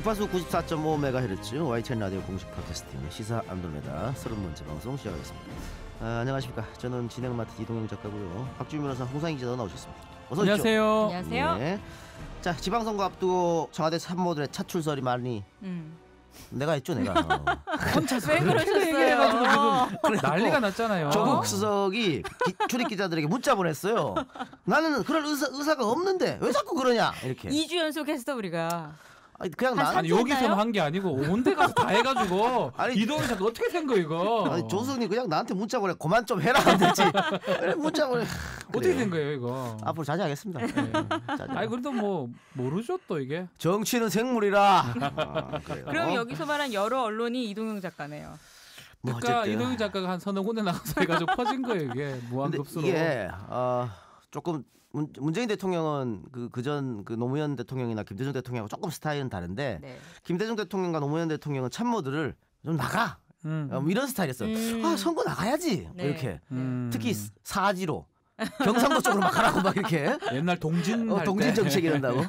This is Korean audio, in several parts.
주파수 94.5MHz YTN 라디오 공식 팟캐스팅 시사 안드로메다 30번째 방송 시작하겠습니다. 안녕하십니까. 저는 진행 맡은 이동영 작가고요. 박주민 변호사, 홍상희 기자 나오셨습니다. 어서 오십시오. 안녕하세요. 안녕하세요. 네. 자, 지방선거 앞두고 청와대参모들의 차출설이 많이 내가 했죠, 내가. 왜 그러셨어요? 난리가 났잖아요. 조국 수석이 출입 기자들에게 문자 보냈어요. 나는 그럴 의사가 없는데 왜 자꾸 그러냐 이렇게. 2주 연속했어 우리가. 아니, 그냥 한 나. 아니 여기서는 한 게 아니고 온 데 가서 다 해가지고 아니, 이동이 자꾸 어떻게 된 거 이거? 아니, 조수석님 그냥 나한테 문자 보내. 그만 좀 해라 안 되지. 왜 문자 보내. 어떻게 된 거예요 이거? 앞으로 자제하겠습니다. 네. 아니 그래도 뭐 모르죠 또 이게. 정치는 생물이라. 그래요. 그럼 여기서 말한 여러 언론이 이동영 작가네요. 뭐 그러니까 어쨌든. 이동희 작가가 한 서너 군데 나가서 해가지고 퍼진 거예요 이게 근데 무한급수로. 이게 조금 문재인 대통령은 그전 노무현 대통령이나 김대중 대통령하고 조금 스타일은 다른데 네. 김대중 대통령과 노무현 대통령은 참모들을 좀 나가 이런 스타일이었어요. 선거 나가야지 네. 이렇게. 음. 특히 사지로 경상도 쪽으로 막 가라고 막 이렇게. 옛날 동진 동진 정책이 된다고.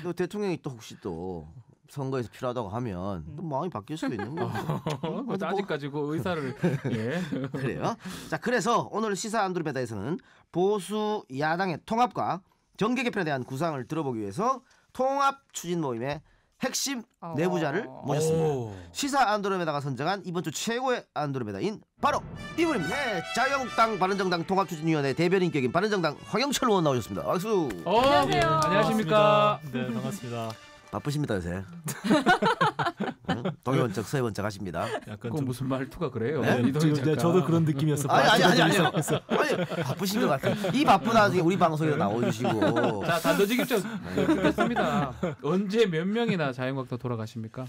또 대통령이 또 혹시 또 선거에서 필요하다고 하면 또 마음이 바뀔 수도 있는 거고. 아직까지 그 의사를 예. 그래요. 자, 그래서 오늘 시사 안드로메다에서는 보수 야당의 통합과 정계 개편에 대한 구상을 들어보기 위해서 통합 추진 모임의 핵심 내부자를 모셨습니다. 오. 시사 안드로메다가 선정한 이번 주 최고의 안드로메다인 바로 이분입니다. 네, 자유한국당 바른정당 통합추진위원회 대변인격인 바른정당 황영철 의원 나오셨습니다. 박수. 안녕하세요. 안녕하십니까. 네, 반갑습니다. 바쁘십니다 요새. 동해번쩍 서해번쩍 하십니다. 약간 그건 좀 무슨 말투가 그래요? 네? 이동희 작가. 저도 그런 느낌이었어요. 아니 바쁘신 것 같아요. 이 바쁜 와중에 우리 방송에도 나오시고. 자, 단도직 입장 듣겠습니다. 언제 몇 명이나 자유한국당 돌아가십니까?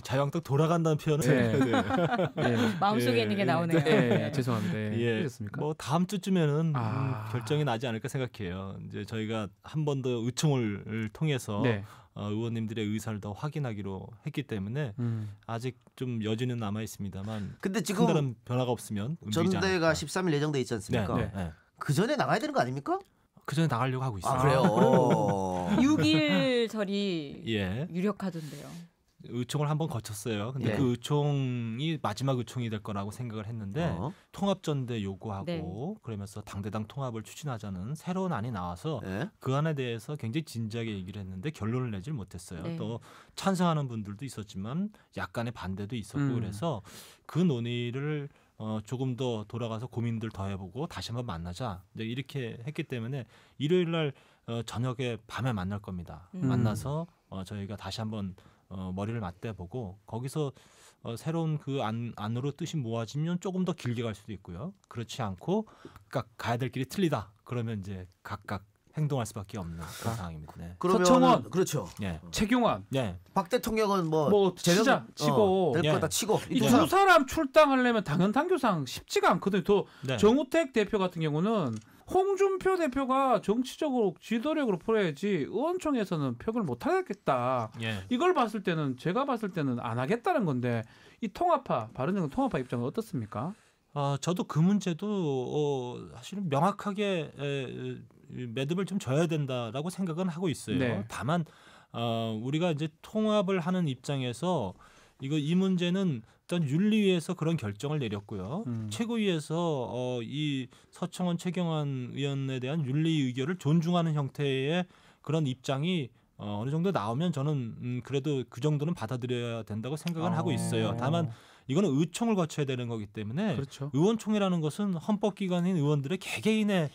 자유한국당 돌아간다는 표현은 네. 네. 마음속에 있는 게 나오네요. 네, 죄송합니다. 예, 그렇습니까? 뭐 다음 주쯤에는 아. 결정이 나지 않을까 생각해요. 이제 저희가 한 번 더 의총을 통해서 네. 의원님들의 의사를 더 확인하기로 했기 때문에 아직 좀 여지는 남아 있습니다만. 근데 지금 다른 변화가 없으면 움직이지 전대가 않을까. 13일 예정돼 있지 않습니까? 네, 네. 그 전에 나가야 되는 거 아닙니까? 그 전에 나가려고 하고 있어요. 아, 그래요. 6일 절이 예. 유력하던데요. 의총을 한번 거쳤어요. 근데 예. 그 의총이 마지막 의총이 될 거라고 생각을 했는데 통합전대 요구하고 네. 그러면서 당대당 통합을 추진하자는 새로운 안이 나와서 네. 그 안에 대해서 굉장히 진지하게 얘기를 했는데 결론을 내질 못했어요. 네. 또 찬성하는 분들도 있었지만 약간의 반대도 있었고 그래서 그 논의를 조금 더 돌아가서 고민들 더 해보고 다시 한번 만나자 이제 이렇게 했기 때문에 일요일 날 저녁에 밤에 만날 겁니다. 만나서 저희가 다시 한번 머리를 맞대보고 거기서 새로운 그 안으로 뜻이 모아지면 조금 더 길게 갈 수도 있고요. 그렇지 않고 그러니까 가야 될 길이 틀리다. 그러면 이제 각각 행동할 수밖에 없는 그런 상황입니다. 네. 그러면 서청원. 그렇죠. 예. 최경환. 예. 박 대통령은 뭐 치자 치고 될 예. 거다 치고 이 두 사람 출당하려면 당연 당규상 쉽지가 않거든요. 또 네. 정우택 대표 같은 경우는 홍준표 대표가 정치적으로 지도력으로 풀어야지 의원총회에서는 표결을 못 하겠다. 예. 이걸 봤을 때는 제가 봤을 때는 안 하겠다는 건데 이 통합파 바른정당 통합파 입장은 어떻습니까? 저도 그 문제도 사실은 명확하게 매듭을 좀 져야 된다라고 생각은 하고 있어요. 네. 다만 우리가 이제 통합을 하는 입장에서 이 문제는 일단 윤리위에서 그런 결정을 내렸고요. 최고위에서 이 서청원 최경환 의원에 대한 윤리 의결을 존중하는 형태의 그런 입장이 어느 정도 나오면 저는 그래도 그 정도는 받아들여야 된다고 생각은 하고 있어요. 다만 이거는 의총을 거쳐야 되는 거기 때문에 그렇죠. 의원총회라는 것은 헌법기관인 의원들의 개개인의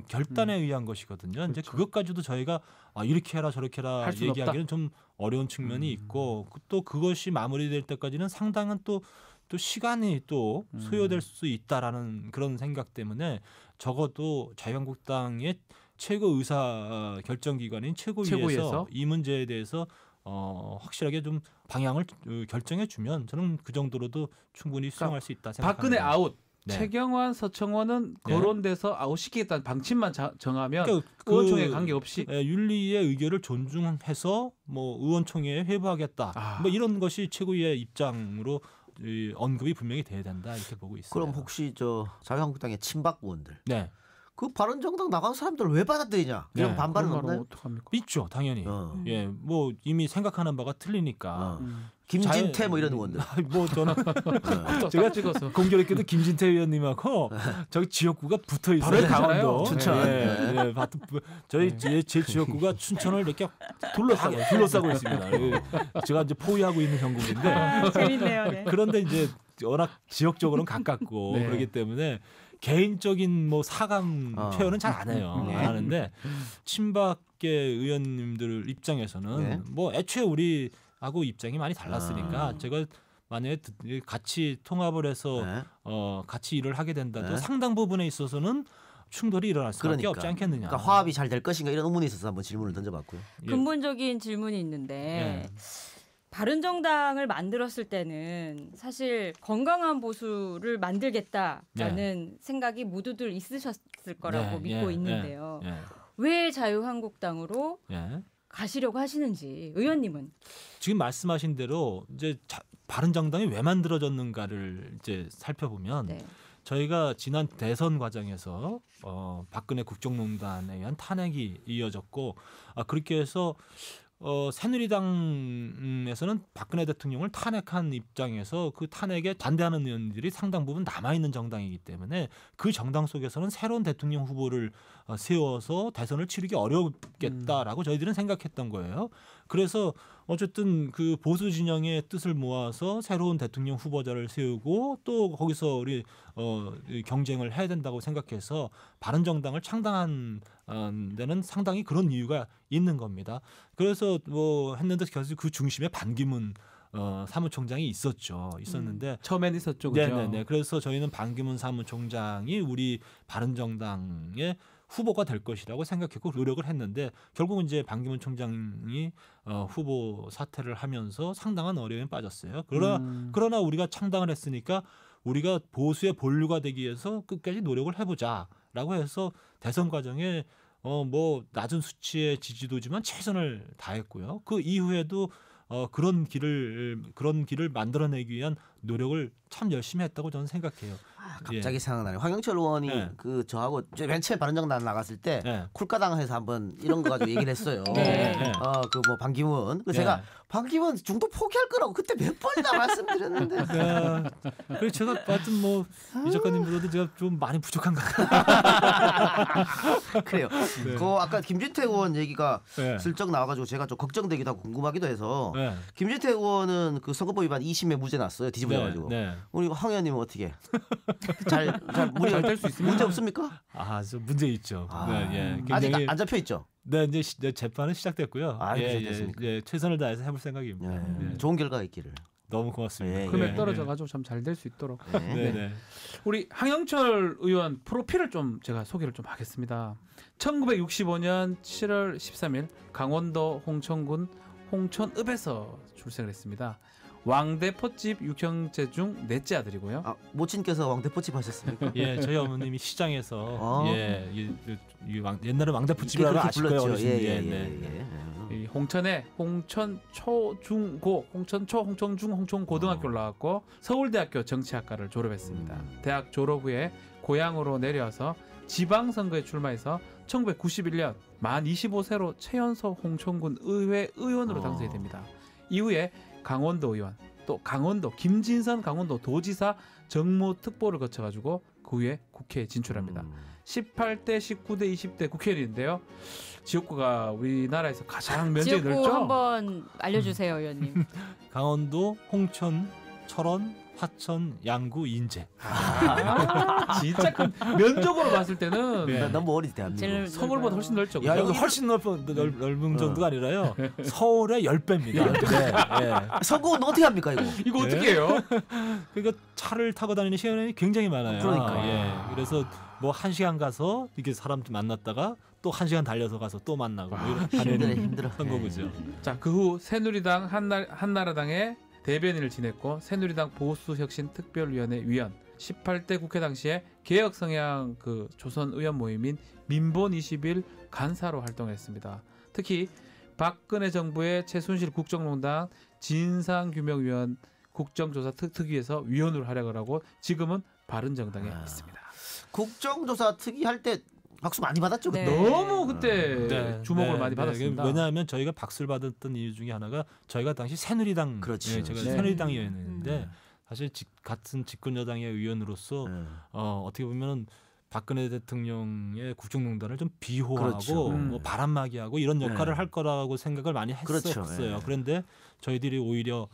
결단에 의한 것이거든요. 그렇죠. 이제 그것까지도 저희가 이렇게 해라 저렇게 해라 할 수는 얘기하기는 좀 어려운 측면이 있고 또 그것이 마무리될 때까지는 상당한 또 시간이 또 소요될 수 있다라는 그런 생각 때문에 적어도 자유한국당의 최고 의사 결정기관인 최고위에서 이 문제에 대해서 확실하게 좀 방향을 결정해 주면 저는 그 정도로도 충분히 수용할 수 있다 생각합니다. 박근혜 아웃. 네. 최경환, 서청원은 네. 거론돼서 아웃시키겠다는 방침만 정하면 그러니까 의원총회 관계없이 윤리의 의결을 존중해서 뭐 의원총회에 회부하겠다. 뭐 이런 것이 최고위의 입장으로 언급이 분명히 돼야 된다 이렇게 보고 있어요. 그럼 혹시 저 자유한국당의 친박 의원들 네. 그 바른정당 나간 사람들 왜 받아들이냐 이런 네, 반발은 그런 말은 없나요? 어떡합니까? 있죠, 당연히. 어. 예, 뭐 이미 생각하는 바가 틀리니까. 어. 음. 김진태 뭐 이런 의원들. 뭐 저는 제가 찍어서 공교롭게도 김진태 의원님하고 저기 지역구가 붙어 있어요. 바로 강원도. 춘천. 예, 예, 저희 제 지역구가 춘천을 이렇게 둘러싸고 있습니다. 예, 제가 이제 포위하고 있는 형국인데 재밌네요. 네. 그런데 이제 워낙 지역적으로는 가깝고 네. 그렇기 때문에 개인적인 뭐 사감 표현은 잘 안 해요. 네. 안 하는데 친박계 의원님들 입장에서는 네. 뭐 애초에 우리하고 입장이 많이 달랐으니까 제가 만약에 같이 통합을 해서 네. 같이 일을 하게 된다도 네. 상당 부분에 있어서는 충돌이 일어날 수밖에 그러니까. 없지 않겠느냐. 그러니까 화합이 잘 될 것인가 이런 의문이 있어서 한번 질문을 던져봤고요. 예. 근본적인 질문이 있는데 바른정당을 만들었을 때는 사실 건강한 보수를 만들겠다라는 생각이 모두들 있으셨을 거라고 네, 믿고 예, 있는데요. 예, 왜 자유한국당으로 예. 가시려고 하시는지 의원님은 지금 말씀하신 대로 이제 바른정당이 왜 만들어졌는가를 이제 살펴보면 네. 저희가 지난 대선 과정에서 박근혜 국정농단에 의한 탄핵이 이어졌고 그렇게 해서 새누리당에서는 박근혜 대통령을 탄핵한 입장에서 그 탄핵에 반대하는 의원들이 상당 부분 남아있는 정당이기 때문에 그 정당 속에서는 새로운 대통령 후보를 세워서 대선을 치르기 어렵겠다라고 저희들은 생각했던 거예요. 그래서 어쨌든 그 보수 진영의 뜻을 모아서 새로운 대통령 후보자를 세우고 또 거기서 우리 경쟁을 해야 된다고 생각해서 바른정당을 창당한 데는 상당히 그런 이유가 있는 겁니다. 그래서 뭐 했는데 결국 그 중심에 반기문 사무총장이 있었는데 처음엔 있었죠, 그죠? 네네네. 그래서 저희는 반기문 사무총장이 우리 바른정당의 후보가 될 것이라고 생각했고 노력을 했는데 결국은 이제 반기문 총장이 후보 사퇴를 하면서 상당한 어려움에 빠졌어요. 그러나 우리가 창당을 했으니까 우리가 보수의 본류가 되기 위해서 끝까지 노력을 해보자라고 해서 대선 과정에 뭐 낮은 수치의 지지도지만 최선을 다했고요. 그 이후에도 그런 길을 만들어내기 위한 노력을 참 열심히 했다고 저는 생각해요. 갑자기 생각나네요. 황영철 의원이 네. 그 저하고 맨 처음에 바른정당 나갔을 때 네. 쿨가당에서 한번 이런 거 가지고 얘기를 했어요. 네. 네. 그 뭐 반기문. 그 네. 제가 반기문 중도 포기할 거라고 그때 몇 번이나 말씀드렸는데. 그래서 제가 하여튼 뭐 이 작가님보다도 제가 좀 많이 부족한 것 같아요. 그래요. 네. 그 아까 김진태 의원 얘기가 네. 슬쩍 나와가지고 제가 좀 걱정되기도 하고 궁금하기도 해서 네. 김진태 의원은 그 선거법 위반 2심에 무죄 났어요. 뒤집어져가지고. 네. 우리 황 의원님은 어떻게? 잘 잘 될 수 있습니다. 문제 없습니까? 저 문제 있죠. 네, 예. 아직 굉장히 안 잡혀 있죠. 네, 이제 재판은 시작됐고요. 시작됐습니까? 최선을 다해서 해볼 생각입니다. 네. 예. 좋은 결과가 있기를. 너무 고맙습니다. 예, 금액 예. 떨어져가지고 참 잘 될 수 있도록. 네. 네, 네. 우리 황영철 의원 프로필을 좀 제가 소개를 좀 하겠습니다. 1965년 7월 13일 강원도 홍천군 홍천읍에서 출생을 했습니다. 왕대포집 6형제 중 넷째 아들이고요. 모친께서 왕대포집 하셨습니까? 예, 저희 어머님이 시장에서 아. 옛날에 왕대포집이라고 그렇게 아실 거예요, 불렀죠. 어르신이. 예, 네. 예. 이 홍천에 홍천초중고, 홍천초, 홍천중, 홍천고등학교를 나왔고 서울대학교 정치학과를 졸업했습니다. 대학 졸업 후에 고향으로 내려와서 지방선거에 출마해서 1991년 만 25세로 최연소 홍천군 의회 의원으로 당선이 됩니다. 이후에 강원도 의원, 또 강원도 김진선 강원도 도지사 정무특보를 거쳐가지고 그 후에 국회에 진출합니다. 18대, 19대, 20대 국회의원인데요. 지역구가 우리나라에서 가장 면적이 지역구 넓죠. 한번 알려주세요, 의원님. 강원도 홍천, 철원, 화천, 양구, 인제. 진짜 큰 면적으로 봤을 때는 네. 너무 어리지 대한민국. 제일 서울보다 훨씬 넓죠. 야, 그죠? 이거 훨씬 넓은 정도가 아니라요. 서울의 10배입니다. 네. 선거는 어떻게 합니까 이거? 이거 네. 어떻게 해요? 그러니까 차를 타고 다니는 시간이 굉장히 많아요. 그러니까. 예. 그래서 뭐 1시간 가서 이렇게 사람 만났다가 또 1시간 달려서 가서 또 만나고 뭐 이런 힘들어. 선거구죠. 자, 그 후 새누리당 한나라당의 대변인을 지냈고 새누리당 보수혁신특별위원회 위원, 18대 국회 당시에 개혁 성향 그 조선 의원 모임인 민본 20일 간사로 활동했습니다. 특히 박근혜 정부의 최순실 국정농단 진상규명위원 국정조사 특위에서 위원으로 활약을 하고 지금은 바른정당에 있습니다. 국정조사 특위 할 때 박수 많이 받았죠. 네. 그때. 너무 그때 네, 주목을 네, 많이 네. 받았습니다. 왜냐하면 저희가 박수를 받았던 이유 중에 하나가 저희가 당시 새누리당, 그렇지. 제가 네. 새누리당이었는데 사실 같은 집권 여당의 의원으로서 네. 어떻게 보면 박근혜 대통령의 국정농단을 좀 비호하고 그렇죠. 뭐 바람막이하고 이런 역할을 네. 할 거라고 생각을 많이 그렇죠. 했었어요. 네. 그런데 저희들이 오히려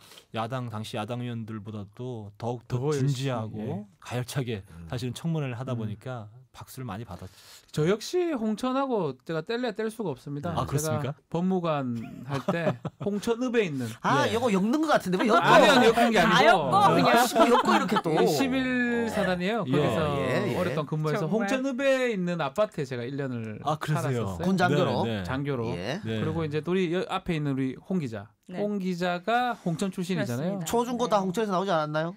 당시 야당 의원들보다도 더욱 더 더 열심히, 진지하고 예. 가열차게 사실은 청문회를 하다 보니까 박수를 많이 받았죠. 저 역시 홍천하고 제가 뗄래야 뗄 수가 없습니다. 아, 그렇습니까? 제가 법무관 할 때 홍천읍에 있는 아, 예. 이거 엮는 것 같은데 왜 엮어? 아니 엮은 게 다 아니고 엮어, 그냥. 뭐 엮고 이렇게 또. 11사단이에요. 예. 거기서 예. 오랫동안 근무해서 정말. 홍천읍에 있는 아파트에 제가 1년을 아, 그러세요? 살았었어요. 군 장교로. 네, 네. 장교로. 예. 네. 그리고 이제 우리 앞에 있는 우리 홍 기자. 네. 홍 기자가 홍천 출신이잖아요. 그렇습니다. 초중고 다 네. 홍천에서 나오지 않았나요?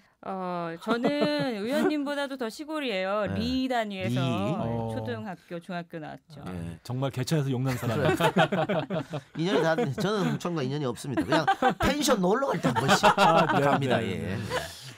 저는 의원님보다도 더 시골이에요. 네. 리 단위에서 리. 초등학교, 중학교 나왔죠. 예. 정말 개천에서 용난 사람. 인연이 다 저는 홍천과 인연이 없습니다. 그냥 펜션 놀러 갈 때 한 번씩 갑니다. 네, 예.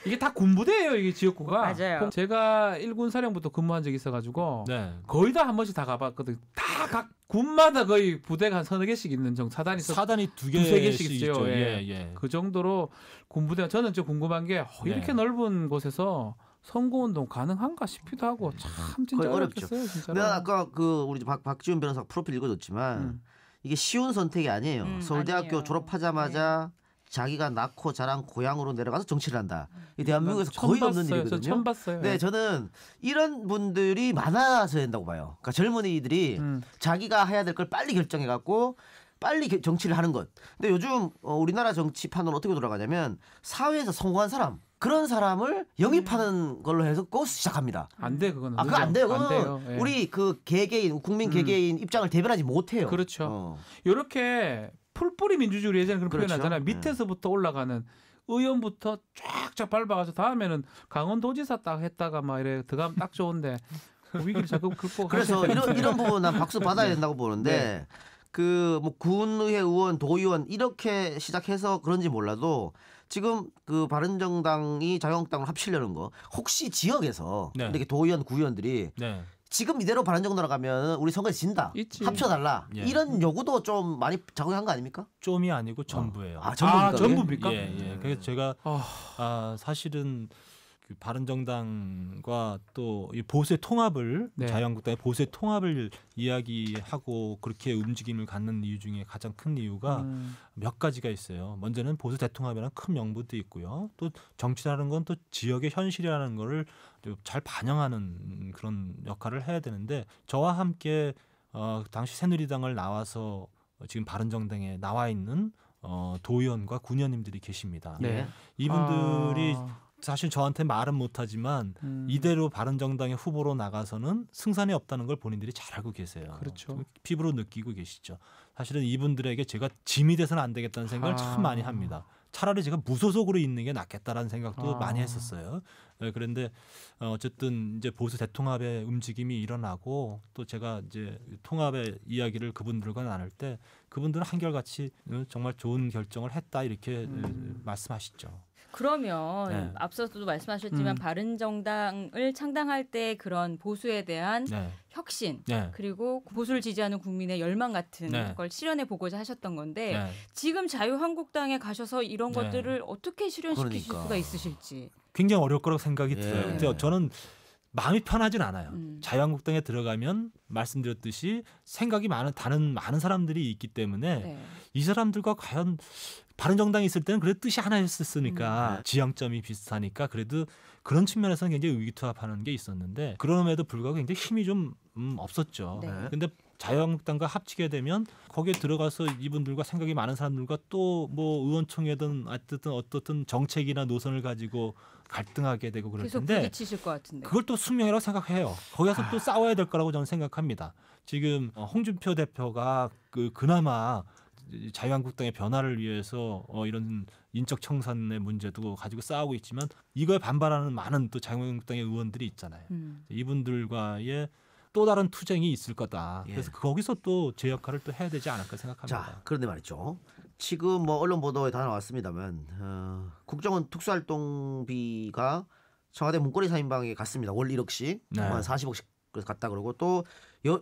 이게 다 군부대예요, 이게 지역구가. 맞아요. 제가 1군 사령부터 근무한 적이 있어가지고 네. 거의 다 한 번씩 다 가봤거든. 다 각 군마다 거의 부대가 한 서너 개씩 있는 정도 사단이 있어. 사단이 두세 개씩 두세 있어요. 있죠. 예. 예. 그 정도로 군부대가 저는 좀 궁금한 게 이렇게 네. 넓은 곳에서 선거운동 가능한가 싶기도 하고 참 진짜 거의 어렵죠. 어렵겠어요, 진짜로. 내가 아까 그 우리 박지훈 변호사 프로필 읽어줬지만 음. 이게 쉬운 선택이 아니에요. 서울대학교 아니에요. 졸업하자마자 자기가 낳고 자란 고향으로 내려가서 정치를 한다. 이 대한민국에서 처음 거의 없는 봤어요. 저 일이거든요. 처음 봤어요. 네, 저는 이런 분들이 많아서 된다고 봐요. 그러니까 젊은이들이 자기가 해야 될 걸 빨리 결정해갖고 빨리 정치를 하는 것. 근데 요즘 우리나라 정치판은 어떻게 돌아가냐면 사회에서 성공한 사람 그런 사람을 영입하는 걸로 해서 그것을 시작합니다. 안 돼, 그거는. 아, 그거 안 돼요. 안 그거는 돼요. 예. 우리 그 개개인 국민 개개인 입장을 대변하지 못해요. 그렇죠. 이렇게 풀뿌리 민주주의 예전에 그런 그렇죠. 표현하잖아요. 밑에서부터 올라가는 의원부터 쫙쫙 밟아가서 다음에는 강원도지사 딱 했다가 막 이래 들어가면 딱 좋은데 그 위기를 자꾸 긁고 그래서 이런 부분 난 박수 받아야 된다고 보는데 네. 그 뭐 군의회 의원, 도의원 이렇게 시작해서 그런지 몰라도 지금 그 바른정당이 자유한국당을 합치려는 거 혹시 지역에서 네. 이렇게 도의원, 구의원들이 네. 지금 이대로 바른정당으로 가면 우리 선거에 진다. 있지. 합쳐달라. 예. 이런 요구도 좀 많이 작용한 거 아닙니까? 좀이 아니고 전부예요. 아, 전부입니까? 그게? 전부입니까? 예. 그래서 제가 사실은 그 바른정당과 또 이 보수의 통합을 네. 자유한국당의 보수의 통합을 이야기하고 그렇게 움직임을 갖는 이유 중에 가장 큰 이유가 몇 가지가 있어요. 먼저는 보수 대통합이라는 큰 명분도 있고요. 또 정치라는 건 또 지역의 현실이라는 거를 잘 반영하는 그런 역할을 해야 되는데 저와 함께 당시 새누리당을 나와서 지금 바른정당에 나와 있는 도의원과 군의원님들이 계십니다. 네. 이분들이 사실 저한테 말은 못하지만 이대로 바른정당의 후보로 나가서는 승산이 없다는 걸 본인들이 잘 알고 계세요. 그렇죠. 피부로 느끼고 계시죠. 사실은 이분들에게 제가 짐이 돼서는 안 되겠다는 생각을 참 많이 합니다. 차라리 제가 무소속으로 있는 게 낫겠다라는 생각도 많이 했었어요. 네, 그런데 어쨌든 이제 보수 대통합의 움직임이 일어나고 또 제가 이제 통합의 이야기를 그분들과 나눌 때 그분들은 한결같이 정말 좋은 결정을 했다 이렇게 말씀하시죠. 그러면 네. 앞서도 말씀하셨지만 바른정당을 창당할 때 그런 보수에 대한 네. 혁신 네. 그리고 보수를 지지하는 국민의 열망 같은 네. 걸 실현해 보고자 하셨던 건데 네. 지금 자유한국당에 가셔서 이런 네. 것들을 어떻게 실현시키실 그러니까. 수가 있으실지. 굉장히 어려울 거라고 생각이 예. 들어요. 근데 저는 마음이 편하진 않아요. 음. 자유한국당에 들어가면 말씀드렸듯이 생각이 많은 사람들이 있기 때문에 네. 이 사람들과 과연 바른정당에 있을 때는 그래도 뜻이 하나였었으니까 지향점이 비슷하니까 그래도 그런 측면에서는 굉장히 의기투합하는 게 있었는데 그럼에도 불구하고 굉장히 힘이 좀 없었죠. 네. 근데 자유한국당과 합치게 되면 거기에 들어가서 이분들과 생각이 많은 사람들과 또 뭐 의원총회든 어떻든 정책이나 노선을 가지고 갈등하게 되고 그럴 계속 텐데 부딪히실 것 같은데. 그걸 또 숙명이라고 생각해요. 거기 가서 또 싸워야 될 거라고 저는 생각합니다. 지금 홍준표 대표가 그나마 자유한국당의 변화를 위해서 이런 인적 청산의 문제도 가지고 싸우고 있지만 이거에 반발하는 많은 또 자유한국당의 의원들이 있잖아요. 이분들과의 또 다른 투쟁이 있을 거다. 예. 그래서 거기서 또 제 역할을 또 해야 되지 않을까 생각합니다. 자, 그런데 말이죠. 지금 뭐 언론 보도에 다 나왔습니다만 국정원 특수활동비가 청와대 문고리 4인방에 갔습니다. 월 1억씩 네. 한 40억씩 그래서 갔다 그러고 또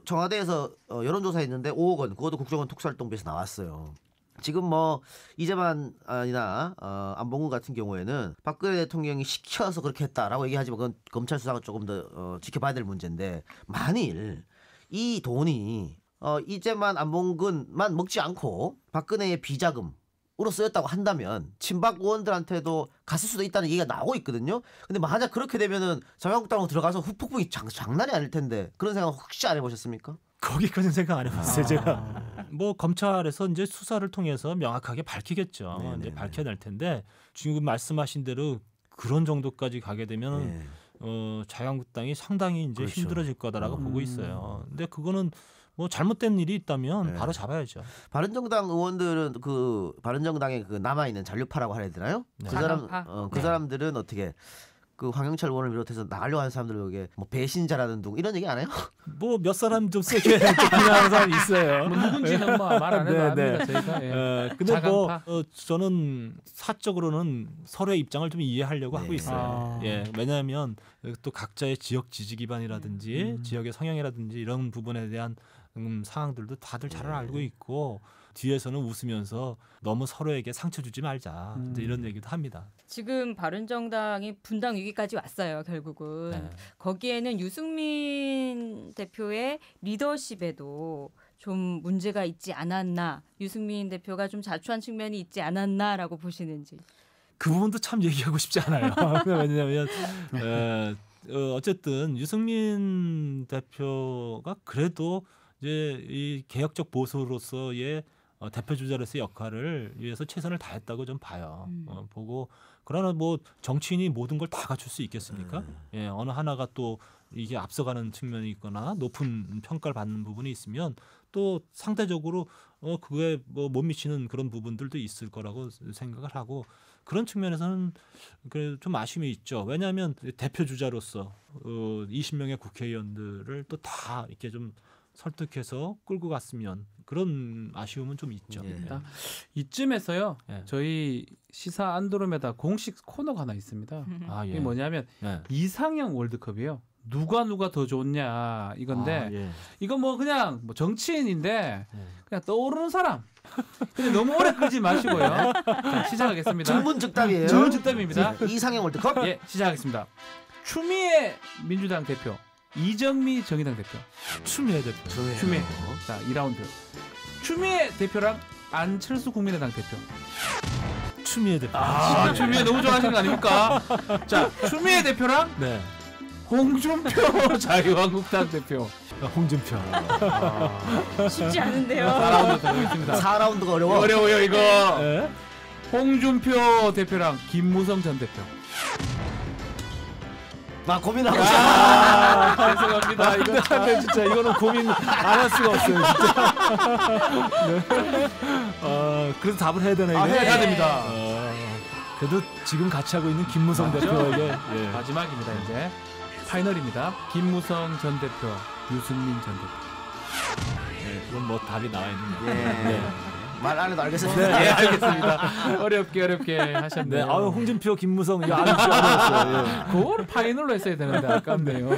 청와대에서 여론조사했는데 5억 원 그것도 국정원 특수활동비에서 나왔어요. 지금 뭐 이재만이나 안봉근 같은 경우에는 박근혜 대통령이 시켜서 그렇게 했다라고 얘기하지만 그건 검찰 수사가 조금 더 지켜봐야 될 문제인데 만일 이 돈이 이재만 안봉근만 먹지 않고 박근혜의 비자금으로 쓰였다고 한다면 친박 의원들한테도 갔을 수도 있다는 얘기가 나오고 있거든요. 근데 만약 그렇게 되면은 자유한국당으로 들어가서 후폭풍이 장난이 아닐 텐데 그런 생각 혹시 안 해보셨습니까? 거기까지는 생각 안 해봤어요. 제가 뭐 검찰에서 이제 수사를 통해서 명확하게 밝히겠죠. 네네네. 이제 밝혀낼 텐데 지금 말씀하신 대로 그런 정도까지 가게 되면 네. 자유한국당이 상당히 이제 그렇죠. 힘들어질 거다라고 보고 있어요. 근데 그거는 뭐 잘못된 일이 있다면 네. 바로 잡아야죠. 바른정당 의원들은 그 바른정당에 그 남아 있는 잔류파라고 해야 되나요? 네. 그 사람 자강파. 그 사람들은 어떻게 그 황영철 의원을 비롯해서 나가려고 하는 사람들에게 뭐 배신자라는 둥 이런 얘기 안 해요? 뭐 몇 사람 좀 세게 비난하는 사람이 있어요. 뭐 누군지는 뭐 말 안 해도 네, 압니다. 저희가. 예. 근데 뭐 자강파? 저는 사적으로는 서로의 입장을 좀 이해하려고 하고 네. 있어요. 아. 예, 왜냐하면 또 각자의 지역 지지 기반이라든지 지역의 성향이라든지 이런 부분에 대한 상황들도 다들 잘 알고 있고 뒤에서는 웃으면서 너무 서로에게 상처 주지 말자 이제 이런 얘기도 합니다. 지금 바른정당이 분당 위기까지 왔어요. 결국은 네. 거기에는 유승민 대표의 리더십에도 좀 문제가 있지 않았나, 유승민 대표가 좀 자초한 측면이 있지 않았나라고 보시는지. 그 부분도 참 얘기하고 싶지 않아요. 왜냐하면 어쨌든 유승민 대표가 그래도 이제 이 개혁적 보수로서의 대표 주자로서의 역할을 위해서 최선을 다했다고 좀 봐요. 보고 그러나 뭐 정치인이 모든 걸 다 갖출 수 있겠습니까? 예, 어느 하나가 또 이게 앞서가는 측면이 있거나 높은 평가를 받는 부분이 있으면 또 상대적으로 그게 뭐 못 미치는 그런 부분들도 있을 거라고 생각을 하고 그런 측면에서는 그래도 좀 아쉬움이 있죠. 왜냐하면 대표 주자로서 20명의 국회의원들을 또 다 이렇게 좀 설득해서 끌고 갔으면 그런 아쉬움은 좀 있죠. 예. 이쯤에서요. 예. 저희 시사 안드로메다 공식 코너가 하나 있습니다. 아, 예. 이게 뭐냐면 예. 이상형 월드컵이요. 누가 더 좋냐 이건데 아, 예. 이건 뭐 그냥 뭐 정치인인데 예. 그냥 떠오르는 사람. 근데 너무 오래 끌지 마시고요. 자, 시작하겠습니다. 중문즉답이에요. 중문즉답입니다. 이상형 월드컵. 예, 시작하겠습니다. 추미애 민주당 대표, 이정미 정의당 대표. 추미애 대표. 추미애. 자, 2라운드. 추미애 대표랑 안철수 국민의당 대표. 추미애 대표. 추미애 너무 좋아하시는 거 아닙니까? 자, 추미애 대표랑 네. 홍준표 자유한국당 대표. 홍준표. 쉽지 않은데요. 4라운드 들어가겠습니다. 4라운드가 어려워. 어려워요 이거. 예? 홍준표 대표랑 김무성 전 대표. 고민하고 있어. 죄송합니다. 이거 네, 진짜 이거는 고민 안 할 수가 없어요. 진짜. 네. 그래서 답을 해야 되나 이거? 해야 됩니다. 그래도 지금 같이 하고 있는 김무성 맞죠? 대표에게 예. 마지막입니다 이제. 파이널입니다. 김무성 전 대표, 유승민 전 대표. 네, 그건 뭐 답이 나와 있는데. 예. 네. 말 안 해도 알겠습니다. 예, 알겠습니다. 어렵게 네, 하셨네요. 홍준표, 김무성 이거 아는 줄 알았어요. 예. 그거를 파이널로 했어야 되는데 아깝네요.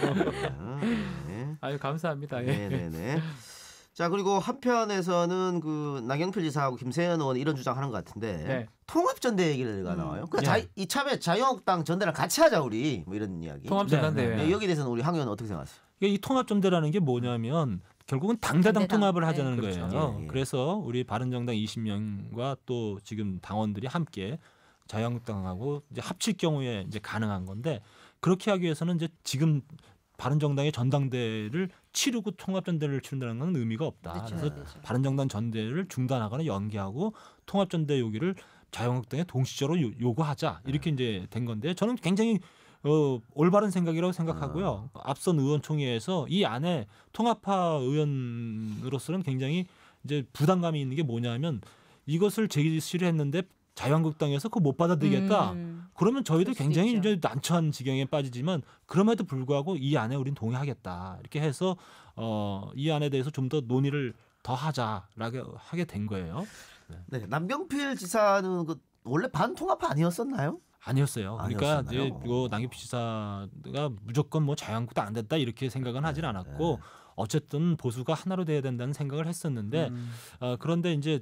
네. 아유 감사합니다. 예. 네네네. 자 그리고 한편에서는 그 나경필 지사하고 김세현 의원 이런 주장하는 것 같은데 네. 통합전대 얘기가 나와요. 그 예. 이참에 자유한국당 전대랑 같이 하자 우리 뭐 이런 이야기. 통합전당대회. 네, 여기에 대해서는 우리 황 의원 어떻게 생각하세요? 이 통합전대라는 게 뭐냐면 결국은 당대당 당대당. 통합을 네, 하자는 그렇죠. 거예요. 예, 예. 그래서 우리 바른정당 20명과 또 지금 당원들이 함께 자유한국당하고 이제 합칠 경우에 이제 가능한 건데 그렇게 하기 위해서는 이제 지금 바른정당의 전당대회를 치르고 통합전대를 치른다는 건 의미가 없다. 그렇죠. 그래서 그렇죠. 바른정당 전대를 중단하거나 연기하고 통합전대 요기를 자유한국당에 동시적으로 요구하자 이렇게 이제 된 건데 저는 굉장히 올바른 생각이라고 생각하고요. 앞선 의원총회에서 이 안에 통합파 의원으로서는 굉장히 이제 부담감이 있는 게 뭐냐면 이것을 제시를 했는데 자유한국당에서 그거 못 받아들이겠다. 그러면 저희도 그럴 수도 굉장히 있죠. 이제 난처한 지경에 빠지지만 그럼에도 불구하고 이 안에 우린 동의하겠다. 이렇게 해서 이 안에 대해서 좀 더 논의를 더 하자라고 하게 된 거예요. 네, 남경필 지사는 그 원래 반통합파 아니었었나요? 아니었어요. 그러니까 이제 아니었었나요? 요 남경필 지사가 무조건 뭐 자유한국도 안 됐다 이렇게 생각은 하진 않았고 어쨌든 보수가 하나로 돼야 된다는 생각을 했었는데 그런데 이제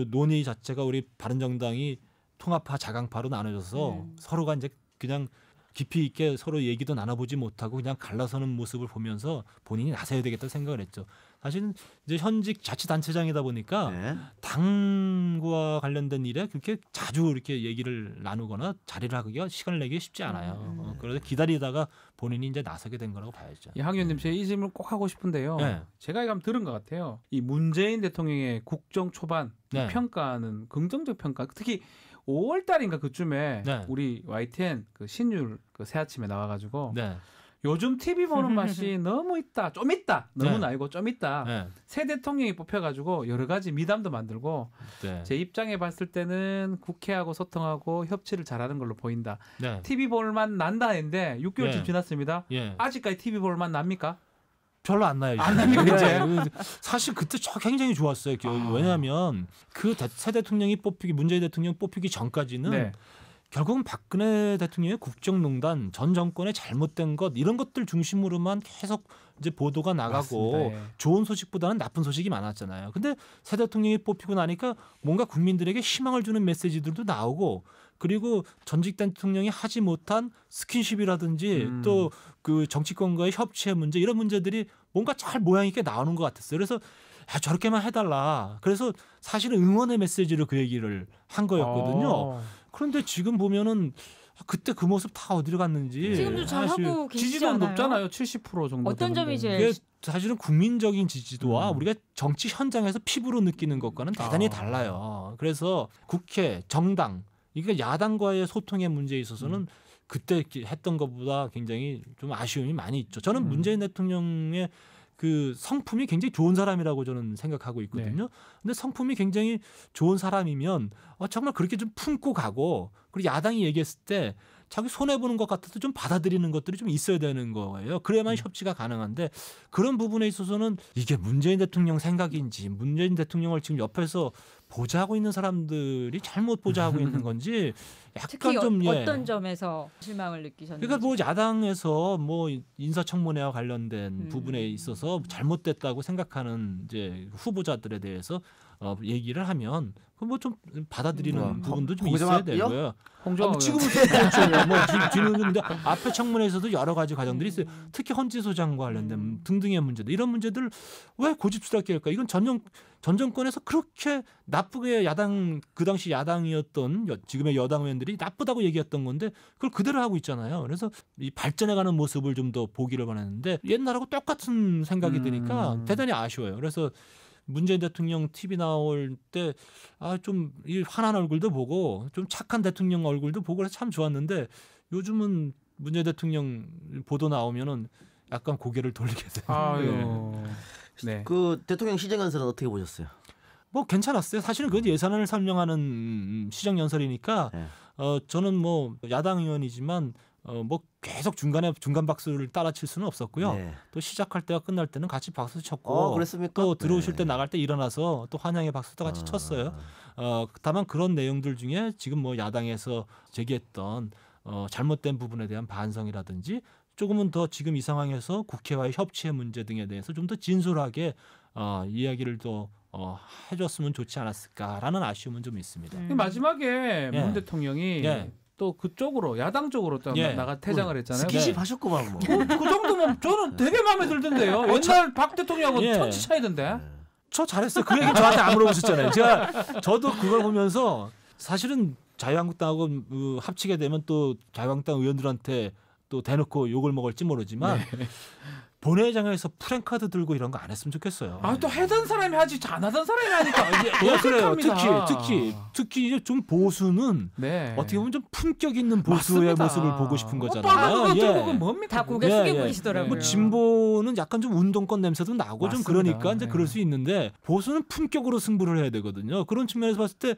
논의 자체가 우리 바른정당이 통합파 자강파로 나눠져서 서로가 이제 그냥 깊이 있게 서로 얘기도 나눠보지 못하고 그냥 갈라서는 모습을 보면서 본인이 나서야 되겠다 생각을 했죠. 사실은 이제 현직 자치단체장이다 보니까 네. 당과 관련된 일에 그렇게 자주 이렇게 얘기를 나누거나 자리를 하기가 시간을 내기 쉽지 않아요. 그래서 기다리다가 본인이 이제 나서게 된 거라고 봐야죠. 이 학 의원님 제가 이 질문 꼭 하고 싶은데요. 네. 제가 이거 한번 들은 것 같아요. 이 문재인 대통령의 국정 초반 네. 평가는 긍정적 평가. 특히 5월 달인가 그쯤에 네. 우리 YTN 그 신율 그 새아침에 나와가지고 네. 요즘 TV 보는 맛이 너무 있다, 좀 있다, 너무는 네. 아니고 좀 있다. 네. 새 대통령이 뽑혀가지고 여러 가지 미담도 만들고 네. 제 입장에 봤을 때는 국회하고 소통하고 협치를 잘하는 걸로 보인다. 네. TV 볼만 난다 했는데 6개월쯤 예. 지났습니다. 예. 아직까지 TV 볼만 납니까? 별로 안 나요. 안 납니까, 이제? 사실 그때 굉장히 좋았어요. 왜냐하면 그 새 대통령이 뽑히기 문재인 대통령 뽑히기 전까지는 네. 결국은 박근혜 대통령의 국정농단 전 정권의 잘못된 것 이런 것들 중심으로만 계속 이제 보도가 나가고 맞습니다. 예. 좋은 소식보다는 나쁜 소식이 많았잖아요. 근데 새 대통령이 뽑히고 나니까 뭔가 국민들에게 희망을 주는 메시지들도 나오고 그리고 전직 대통령이 하지 못한 스킨십이라든지 또 그 정치권과의 협치의 문제 이런 문제들이 뭔가 잘 모양 있게 나오는 것 같았어요. 그래서 저렇게만 해달라. 그래서 사실은 응원의 메시지로 그 얘기를 한 거였거든요. 그런데 지금 보면은 그때 그 모습 다 어디로 갔는지 지금도 잘 사실 하고 계시지 지지도는 않아요? 높잖아요. 70% 정도. 어떤 점이 되는데. 제일 이게 사실은 국민적인 지지도와 우리가 정치 현장에서 피부로 느끼는 것과는 대단히 달라요. 그래서 국회, 정당, 이게 야당과의 소통의 문제에 있어서는 그때 했던 것보다 굉장히 좀 아쉬움이 많이 있죠. 저는 문재인 대통령의 그 성품이 굉장히 좋은 사람이라고 저는 생각하고 있거든요. 네. 근데 성품이 굉장히 좋은 사람이면 정말 그렇게 좀 품고 가고 그리고 야당이 얘기했을 때 자기 손해보는 것 같아도 좀 받아들이는 것들이 좀 있어야 되는 거예요. 그래야만 협치가 가능한데 그런 부분에 있어서는 이게 문재인 대통령 생각인지 문재인 대통령을 지금 옆에서 보좌하고 있는 사람들이 잘못 보좌하고 있는 건지 약간 특히 좀 어떤 점에서 실망을 느끼셨는지. 그러니까 뭐 야당에서 뭐 인사청문회와 관련된 부분에 있어서 잘못됐다고 생각하는 이제 후보자들에 대해서 얘기를 하면 그 뭐 좀 받아들이는 부분도 좀 있어야 되고요. 홍정호 지금은 그렇죠. 뭐 뒤는 근데 앞에 청문회에서도 여러 가지 과정들이 있어요. 특히 헌재 소장과 관련된 등등의 문제들 이런 문제들 왜 고집스럽게 할까? 이건 전 정권에서 그렇게 나쁘게 야당 그 당시 야당이었던 지금의 여당 의원들이 나쁘다고 얘기했던 건데 그걸 그대로 하고 있잖아요. 그래서 이 발전해가는 모습을 좀 더 보기를 바랐는데 옛날하고 똑같은 생각이 드니까 대단히 아쉬워요. 그래서 문재인 대통령 TV 나올 때 좀 환한 얼굴도 보고 좀 착한 대통령 얼굴도 보고 그래서 참 좋았는데 요즘은 문재인 대통령 보도 나오면은 약간 고개를 돌리게 돼요. 아유. 네. 그 대통령 시정연설은 어떻게 보셨어요? 뭐 괜찮았어요. 사실은 그건 예산안을 설명하는 시정연설이니까 네. 저는 뭐 야당 의원이지만 뭐 계속 중간 박수를 따라칠 수는 없었고요. 네. 또 시작할 때와 끝날 때는 같이 박수 쳤고 그랬습니까? 또 들어오실 네. 때 나갈 때 일어나서 또 환영의 박수도 같이 쳤어요. 다만 그런 내용들 중에 지금 뭐 야당에서 제기했던 잘못된 부분에 대한 반성이라든지 조금은 더 지금 이 상황에서 국회와의 협치의 문제 등에 대해서 좀 더 진솔하게 이야기를 더 해줬으면 좋지 않았을까라는 아쉬움은 좀 있습니다. 마지막에 예. 문 대통령이 예. 또 그쪽으로 야당 쪽으로 또 예. 나가 퇴장을 했잖아요. 스킨십 하셨구만 뭐. 그 정도면 저는 되게 마음에 들던데요. 옛날 박 대통령하고 예. 천지 차이던데. 저 잘했어요. 그 얘기 저한테 안 물어보셨잖아요. 저도 그걸 보면서 사실은 자유한국당하고 합치게 되면 또 자유한국당 의원들한테 또 대놓고 욕을 먹을지 모르지만 본회의장에서 프랭카드 들고 이런 거 안 했으면 좋겠어요. 또 하던 사람이 하지 안 하던 사람이 하니까 그래요. 어색합니다. 특히 이제 좀 보수는 네. 어떻게 보면 좀 품격 있는 보수의 맞습니다. 모습을 보고 싶은 오빠가 거잖아요. 그거 들고 그건 뭡니까? 다 고개 예, 숙이고 예. 계시더라고요. 뭐 진보는 약간 좀 운동권 냄새도 나고 좀 맞습니다. 그러니까 이제 네. 그럴 수 있는데 보수는 품격으로 승부를 해야 되거든요. 그런 측면에서 봤을 때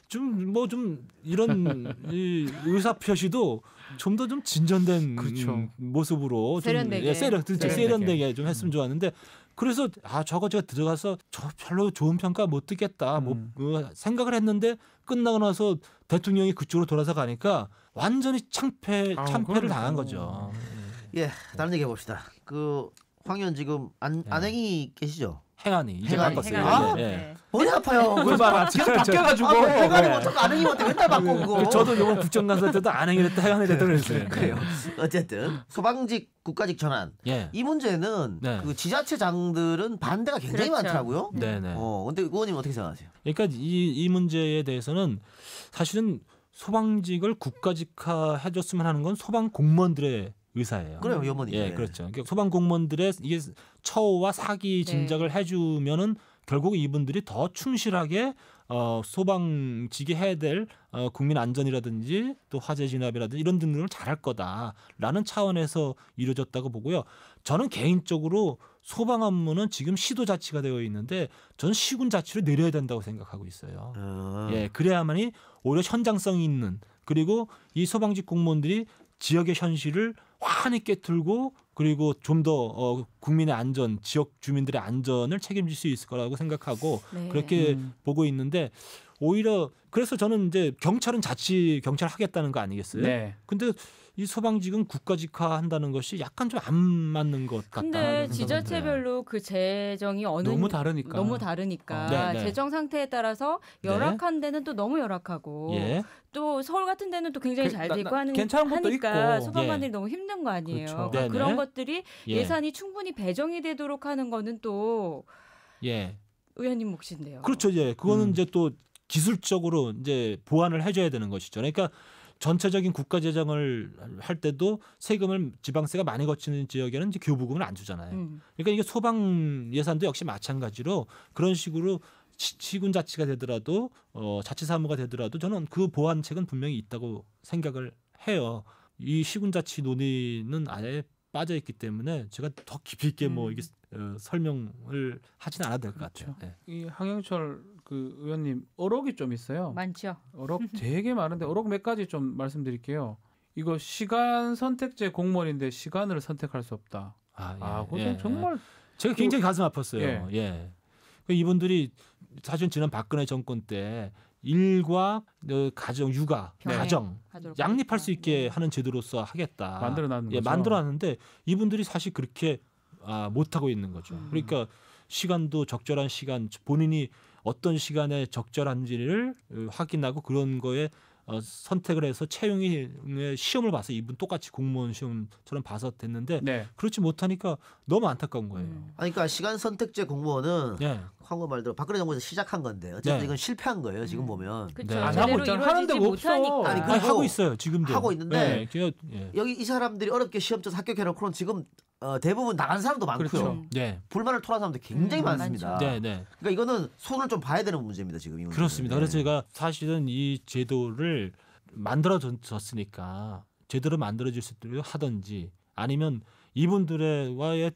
좀 이런 이 의사 표시도 좀 더 좀 진전된 그렇죠. 모습으로 세련되게. 세련되게 좀 했으면 좋았는데 그래서 저거 제가 들어가서 저 별로 좋은 평가 못 듣겠다 뭐 생각을 했는데 끝나고 나서 대통령이 그쪽으로 돌아서 가니까 완전히 참패를 그러니까요. 당한 거죠. 예, 다른 얘기 해봅시다. 그 황 의원 지금 안행이 계시죠? 행안이 이제 행안이. 바꿨어요. 행안이. 예. 네. 머리 아파요. 그거 봐라. 계속 바뀌어가지고. 행안이 어떻게 안행이한테 맨날 바꿔 그거. 저도 이번 국정감사 때도 안행이 됐다 행안이 됐다 그랬어요. 그래요. 어쨌든 소방직 국가직 전환 예. 이 문제는 네. 그 지자체장들은 반대가 굉장히 그렇죠. 많더라고요. 네네. 근데 의원님 어떻게 생각하세요? 그러니까 이 문제에 대해서는 사실은 소방직을 국가직화 해줬으면 하는 건 소방 공무원들의 의사예요. 그래요, 의원님. 예, 그렇죠. 그러니까 소방 공무원들의 이게 처우와 사기 진작을 해주면은 결국 이분들이 더 충실하게 소방직이 해야 될 국민 안전이라든지 또 화재 진압이라든지 이런 등등을 잘할 거다라는 차원에서 이루어졌다고 보고요. 저는 개인적으로 소방 업무는 지금 시도자치가 되어 있는데 저는 시군자치로 내려야 된다고 생각하고 있어요. 예, 그래야만이 오히려 현장성이 있는 그리고 이 소방직 공무원들이 지역의 현실을 환히 꿰뚫고 그리고 좀 더 국민의 안전, 지역 주민들의 안전을 책임질 수 있을 거라고 생각하고 네. 그렇게 보고 있는데 오히려 그래서 저는 이제 경찰은 자치 경찰 하겠다는 거 아니겠어요? 네. 근데 이 소방직은 국가직화 한다는 것이 약간 좀 안 맞는 것 같다. 근데 지자체별로 그 재정이 너무 다르니까. 네. 재정 상태에 따라서 열악한 데는 또 너무 열악하고 예. 또 서울 같은 데는 또 굉장히 잘 돼 있고 괜찮은 것도 하니까 있고. 소방관들이 너무 힘든 거 아니에요. 그렇죠. 그러니까 네네. 그런 것들이 예. 예산이 충분히 배정이 되도록 하는 거는 또 예. 의원님 몫인데요. 그렇죠. 예. 그거는 이제 또 기술적으로 이제 보완을 해줘야 되는 것이죠. 그러니까 전체적인 국가 재정을 할 때도 세금을 지방세가 많이 거치는 지역에는 이제 교부금을 안 주잖아요. 그러니까 이게 소방 예산도 역시 마찬가지로 그런 식으로 시군 자치가 되더라도 자치사무가 되더라도 저는 그 보완책은 분명히 있다고 생각을 해요. 이 시군 자치 논의는 아예 빠져 있기 때문에 제가 더 깊이 있게 뭐 이게 설명을 하지는 않아도 될 것 같아요. 네. 이 황영철 그 의원님 어록이 좀 있어요. 많죠. 어록 되게 많은데 어록 몇 가지 좀 말씀드릴게요. 이거 시간 선택제 공무원인데 시간을 선택할 수 없다. 그건 정말 제가 굉장히 가슴 아팠어요. 예. 예. 이분들이 사실 지난 박근혜 정권 때 일과 가정, 육아, 병행, 가정 하도록 양립할 수 하니까. 있게 하는 제도로서 하겠다. 만들어놨는 거죠. 만들어놨는데 이분들이 사실 그렇게 못하고 있는 거죠. 그러니까 시간도 적절한 시간, 본인이 어떤 시간에 적절한지를 확인하고 그런 거에 선택을 해서 채용의 시험을 봐서 이분 똑같이 공무원 시험처럼 봐서 됐는데 네. 그렇지 못하니까 너무 안타까운 거예요. 그러니까 시간 선택제 공무원은 예. 황 의원 말대로 박근혜 정부에서 시작한 건데 어쨌든 네. 이건 실패한 거예요. 지금 보면. 그렇죠. 네. 안 제대로 하고 있잖아. 하는 이루어지지 데가 없어. 못하니까. 아니, 아니, 하고 있어요. 지금도 하고 있는데 예. 여기 이 사람들이 어렵게 시험 쳐서 합격해놓고는 지금 대부분 나간 사람도 많고요. 그렇죠. 네. 불만을 토한 사람도 굉장히 많습니다. 많죠. 네, 네. 그러니까 이거는 손을 좀 봐야 되는 문제입니다. 지금 이 문제는. 그렇습니다. 그래서 네. 제가 사실은 이 제도를 만들어졌으니까 제대로 만들어질 수 있도록 하든지 아니면 이분들과의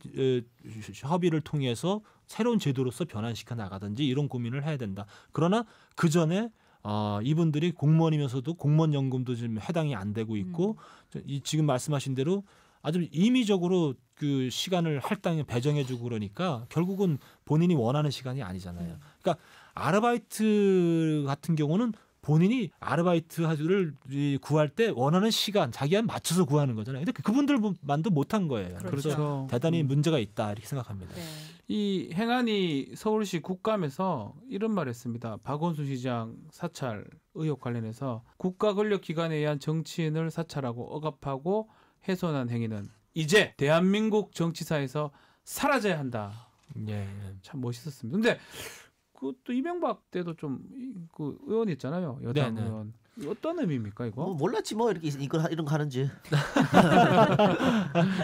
협의를 통해서 새로운 제도로서 변환시켜 나가든지 이런 고민을 해야 된다. 그러나 그 전에 이분들이 공무원이면서도 공무원 연금도 지금 해당이 안 되고 있고 지금 말씀하신 대로 아주 임의적으로 그 시간을 할당에 배정해주고 그러니까 결국은 본인이 원하는 시간이 아니잖아요. 그러니까 아르바이트 같은 경우는 본인이 아르바이트를 구할 때 원하는 시간 자기한 맞춰서 구하는 거잖아요. 근데 그분들만도 못한 거예요. 그래서 그렇죠. 대단히 문제가 있다 이렇게 생각합니다. 네. 이 행안위 서울시 국감에서 이런 말했습니다. 박원순 시장 사찰 의혹 관련해서 국가 권력 기관에 의한 정치인을 사찰하고 억압하고 훼손한 행위는 이제 대한민국 정치사에서 사라져야 한다. 예. 참 멋있었습니다. 근데 그것도 이명박 때도 좀 그 의원 있잖아요. 여당 네네. 의원. 어떤 의미입니까 이거? 뭐 몰랐지 뭐 이렇게 이런 거 하는지.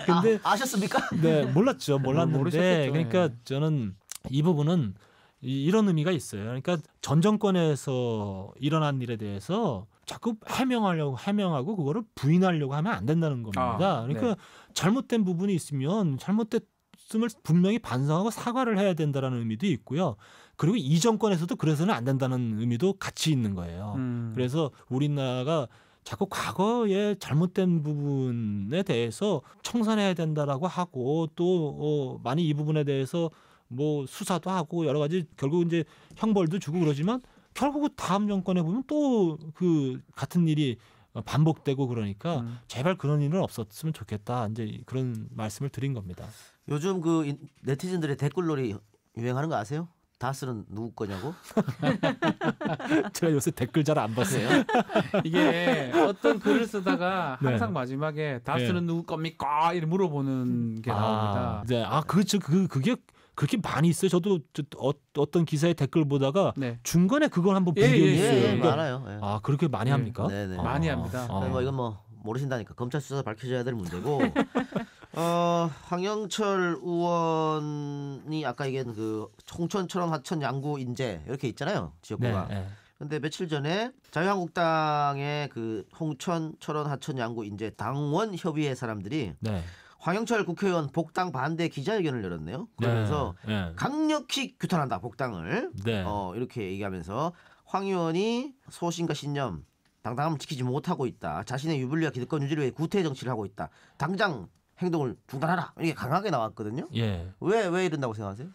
근데 아셨습니까? 네, 몰랐죠. 몰랐는데 모르셨겠죠. 그러니까 저는 이 부분은 이런 의미가 있어요. 그러니까 전 정권에서 일어난 일에 대해서 자꾸 해명하고 그거를 부인하려고 하면 안 된다는 겁니다. 그러니까 네. 잘못된 부분이 있으면 잘못됐음을 분명히 반성하고 사과를 해야 된다는 의미도 있고요. 그리고 이 정권에서도 그래서는 안 된다는 의미도 같이 있는 거예요. 그래서 우리나라가 자꾸 과거의 잘못된 부분에 대해서 청산해야 된다라고 하고 또 많이 이 부분에 대해서 뭐 수사도 하고 여러 가지 결국 이제 형벌도 주고 그러지만 결국 다음 정권에 보면 또 그 같은 일이 반복되고 그러니까 제발 그런 일은 없었으면 좋겠다. 이제 그런 말씀을 드린 겁니다. 요즘 그 네티즌들의 댓글놀이 유행하는 거 아세요? 다스는 누구 거냐고? 제가 요새 댓글 잘 안 봤어요. 이게 어떤 글을 쓰다가 네. 항상 마지막에 다스는 누구 겁니까? 이렇게 물어보는 게 나옵니다. 네, 그렇죠. 그게 그렇게 많이 있어요. 저도 어떤 기사의 댓글 보다가 네. 중간에 그걸 한번 본 예, 적이 예, 있어요. 예, 그러니까 많아요. 예. 그렇게 많이 예. 합니까? 네네. 많이 합니다. 뭐 이건 뭐 모르신다니까 검찰 수사 밝혀져야 될 문제고. 황영철 의원이 아까 얘기한 그 홍천, 철원, 화천, 양구, 인제 이렇게 있잖아요. 지역구가. 네, 네. 근데 며칠 전에 자유한국당의 그 홍천, 철원, 하천, 양구, 인제 당원 협의회 사람들이 네. 황영철 국회의원 복당 반대 기자회견을 열었네요. 그러면서 네. 강력히 규탄한다 복당을. 네. 이렇게 얘기하면서 황 의원이 소신과 신념, 당당함을 지키지 못하고 있다. 자신의 유불리와 기득권 유지를 위해 구태 정치를 하고 있다. 당장 행동을 중단하라. 이게 강하게 나왔거든요. 예. 왜 이런다고 생각하세요?